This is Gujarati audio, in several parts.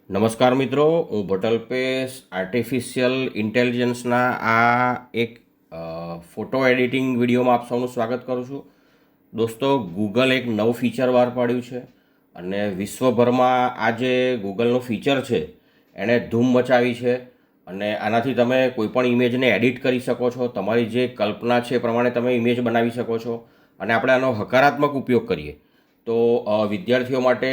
નમસ્કાર મિત્રો, હું ભટલ્પેશ આર્ટિફિશિયલ ઇન્ટેલિજન્સના આ એક ફોટો એડિટિંગ વિડીયોમાં આપ સૌનું સ્વાગત કરું છું. દોસ્તો, ગૂગલ એક નવું ફીચર બહાર પાડ્યું છે અને વિશ્વભરમાં આ જે ગૂગલનું ફીચર છે એણે ધૂમ મચાવી છે અને આનાથી તમે કોઈપણ ઇમેજને એડિટ કરી શકો છો. તમારી જે કલ્પના છે એ પ્રમાણે તમે ઇમેજ બનાવી શકો છો અને આપણે આનો હકારાત્મક ઉપયોગ કરીએ તો વિદ્યાર્થીઓ માટે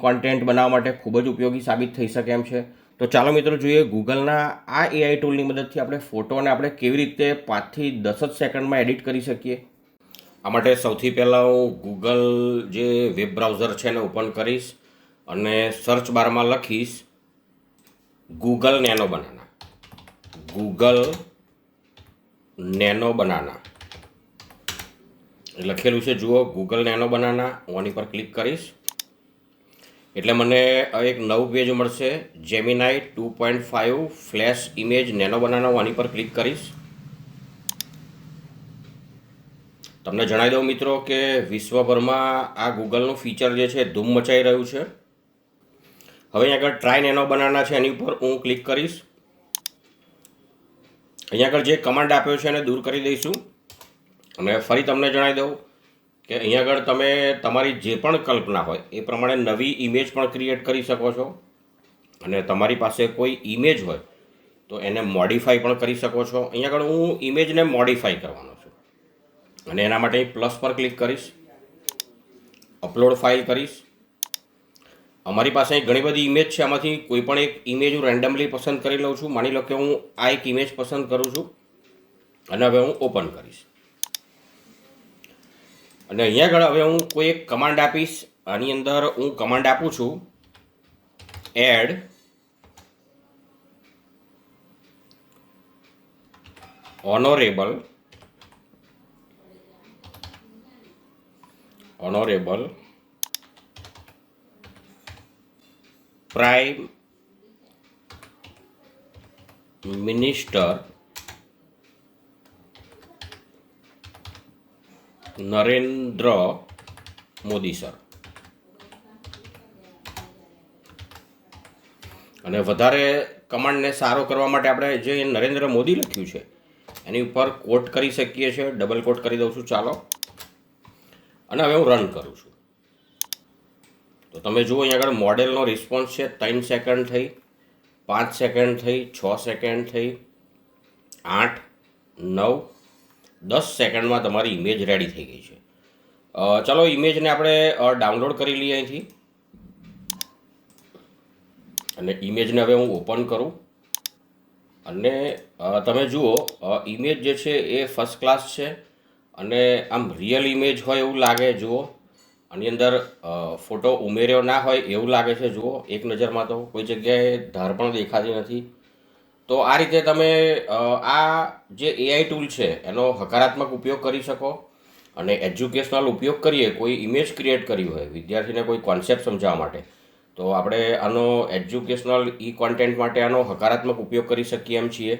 કોન્ટેન્ટ બનાવવા માટે ખૂબ જ ઉપયોગી સાબિત થઈ શકે એમ છે. તો ચાલો મિત્રો જોઈએ ગૂગલના આ એઆઈ ટૂલની મદદથી આપણે ફોટોને આપણે કેવી રીતે 5 થી 10 જ સેકન્ડમાં એડિટ કરી શકીએ. આ માટે સૌથી પહેલાં હું ગૂગલ જે વેબ બ્રાઉઝર છે એને ઓપન કરીશ અને સર્ચ બારમાં લખીશ Google nano banana. Google nano banana લખેલું છે, જુઓ ગૂગલ નેનો બનાના. હું આની પર ક્લિક કરીશ એટલે મને એક નવું પેજ મળશે, Gemini 2.5 flash image nano banana. હું આની પર ક્લિક કરીશ. તમને જણાવી દઉં મિત્રો કે વિશ્વભરમાં આ ગૂગલનું ફીચર જે છે ધૂમ મચાઈ રહ્યું છે. હવે અહીંયા આગળ ટ્રાય નેનો બનાના છે, એની ઉપર હું ક્લિક કરીશ. અહીંયા આગળ જે કમાન્ડ આપ્યો છે એને દૂર કરી દઈશું અને ફરી તમને જણાવી દઉં કે અહીંયા આગળ તમે તમારી જે પણ કલ્પના હોય એ પ્રમાણે નવી ઇમેજ પણ ક્રિએટ કરી શકો છો અને તમારી પાસે કોઈ ઇમેજ હોય તો એને મોડિફાઈ પણ કરી શકો છો. અહીંયા આગળ હું ઇમેજને મોડિફાઈ કરવાનો છું અને એના માટે પ્લસ પર ક્લિક કરીશ, અપલોડ ફાઇલ કરીશ. અમારી પાસે ઘણી બધી ઇમેજ છે, આમાંથી કોઈ પણ એક ઇમેજ હું રેન્ડમલી પસંદ કરી લઉં છું. માની લો કે હું આ એક ઇમેજ પસંદ કરું છું અને હવે હું ઓપન કરીશ અને અહીંયા આગળ હવે હું કોઈ એક કમાન્ડ આપીશ. આની અંદર હું કમાન્ડ આપું છું એડ honourable prime minister Narendra Modi sir. અને વધારે કમાન્ડને સારો કરવા માટે આપણે જે નરેન્દ્ર મોદી લખ્યું છે એની ઉપર કોટ કરી શકીએ છીએ. ડબલ કોટ કરી દઉં છું, ચાલો. અને હવે હું રન કરું છું તો તમે જુઓ અહીંયા આગળ મોડેલનો રિસ્પોન્સ છે 3 સેકન્ડ થઈ, 5 સેકન્ડ થઈ, 6 સેકન્ડ થઈ, 8, 9, 10 સેકન્ડમાં તમારી ઇમેજ રેડી થઈ ગઈ છે. ચાલો ઇમેજને આપણે ડાઉનલોડ કરી લઈએ અહીંથી અને ઇમેજને હવે હું ઓપન કરું અને તમે જુઓ ઇમેજ જે છે એ ફર્સ્ટ ક્લાસ છે અને આમ રિયલ ઇમેજ હોય એવું લાગે. જુઓ આની અંદર ફોટો ઉમેર્યો ના હોય એવું લાગે છે. જુઓ એક નજરમાં તો કોઈ જગ્યાએ ધાર પણ દેખાતી નથી. તો આ રીતે તમે આ જે એઆઈ ટૂલ છે એનો હકારાત્મક ઉપયોગ કરી શકો અને એજ્યુકેશનલ ઉપયોગ કરીએ. કોઈ ઇમેજ ક્રિએટ કરી હોય વિદ્યાર્થીને કોઈ કોન્સેપ્ટ સમજાવવા માટે, તો આપણે આનો એજ્યુકેશનલ કોન્ટેન્ટ માટે આનો હકારાત્મક ઉપયોગ કરી શકીએ એમ છીએ.